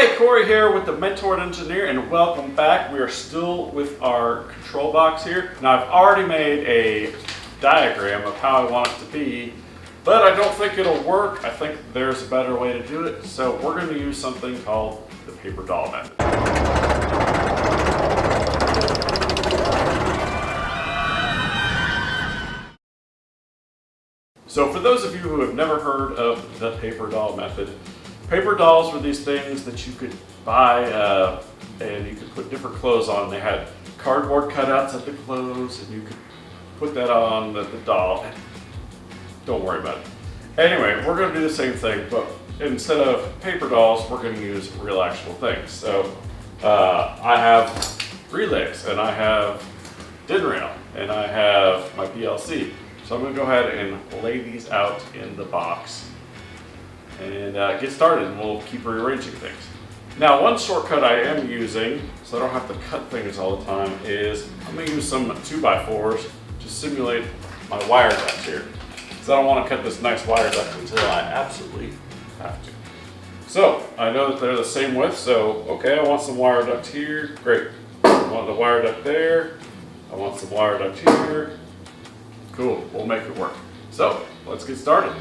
Hey, Corey here with the Mentored Engineer, and welcome back. We are still with our control box here. Now, I've already made a diagram of how I want it to be, but I don't think it'll work. I think there's a better way to do it, so we're going to use something called the paper doll method. So for those of you who have never heard of the paper doll method, paper dolls were these things that you could buy and you could put different clothes on. They had cardboard cutouts of the clothes and you could put that on the doll. Don't worry about it. Anyway, we're going to do the same thing, but instead of paper dolls, we're going to use real actual things. So I have relays and I have DIN rail and I have my PLC. So I'm going to go ahead and lay these out in the box and get started, and we'll keep rearranging things. Now, one shortcut I am using, so I don't have to cut things all the time, is I'm going to use some 2x4s to simulate my wire ducts here. Because I don't want to cut this nice wire duct until I absolutely have to. So, I know that they're the same width, so okay, I want some wire duct here, great. I want the wire duct there, I want some wire duct here. Cool, we'll make it work. So, let's get started.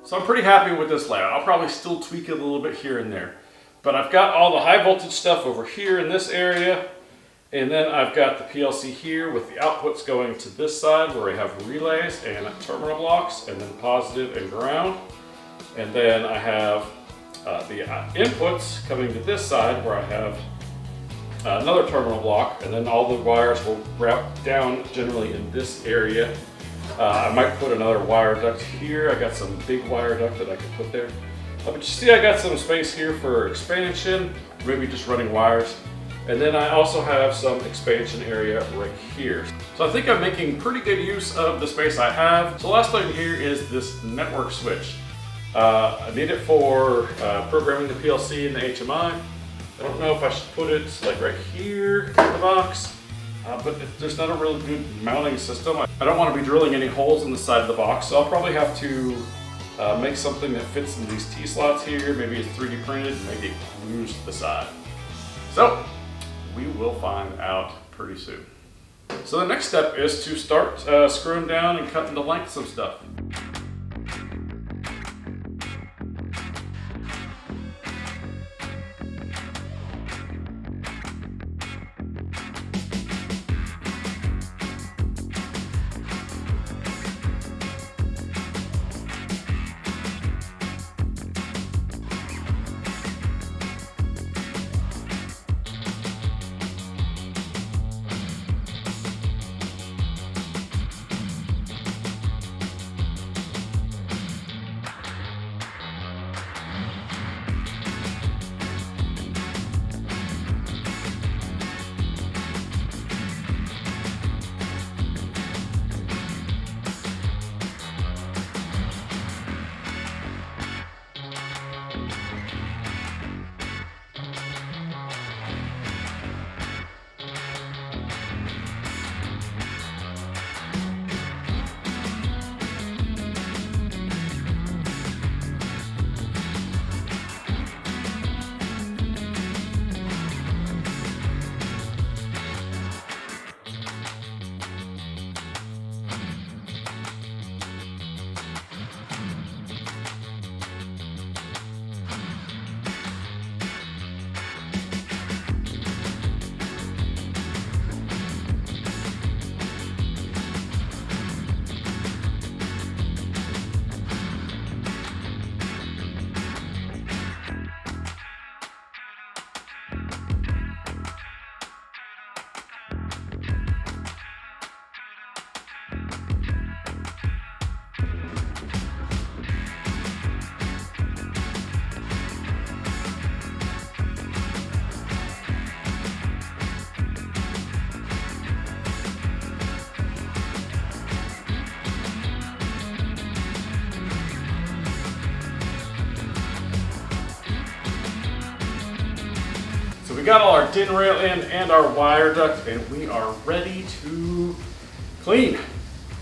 So I'm pretty happy with this layout. I'll probably still tweak it a little bit here and there. But I've got all the high voltage stuff over here in this area. And then I've got the PLC here with the outputs going to this side where I have relays and terminal blocks and then positive and ground. And then I have the inputs coming to this side where I have another terminal block, and then all the wires will route down generally in this area. I might put another wire duct here. I got some big wire duct that I could put there. But you see I got some space here for expansion, maybe just running wires. And then I also have some expansion area right here. So I think I'm making pretty good use of the space I have. So the last thing here is this network switch. I need it for programming the PLC and the HMI. I don't know if I should put it like right here in the box. But there's not a really good mounting system. I don't want to be drilling any holes in the side of the box, so I'll probably have to make something that fits in these T-slots here. Maybe it's 3D printed, maybe it glues to the side. So, we will find out pretty soon. So the next step is to start screwing down and cutting to length some stuff. got all our din rail in and our wire duct, and we are ready to clean.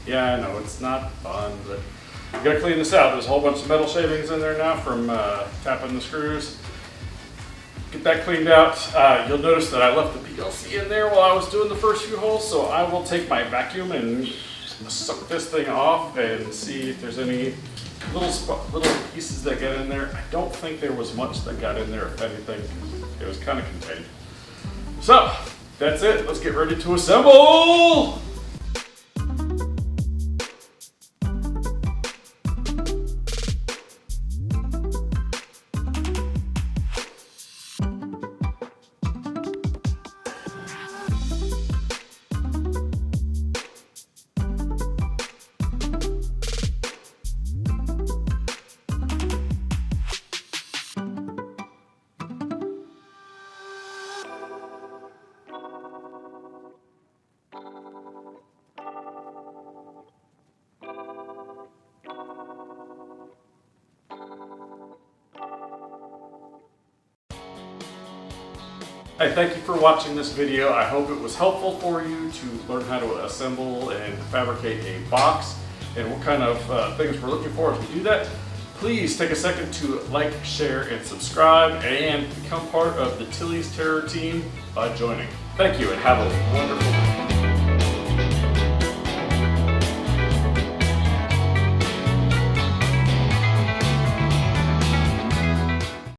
Yeah, I know, it's not fun, but we gotta clean this out. There's a whole bunch of metal shavings in there now from tapping the screws. Get that cleaned out. You'll notice that I left the PLC in there while I was doing the first few holes, so I will take my vacuum and suck this thing off and see if there's any little pieces that get in there. I don't think there was much that got in there, if anything. It was kind of contained. So, that's it. Let's get ready to assemble! I thank you for watching this video. I hope it was helpful for you to learn how to assemble and fabricate a box and what kind of things we're looking for as we do that. Please take a second to like, share, and subscribe and become part of the Tilley's Terror team by joining. Thank you and have a wonderful day.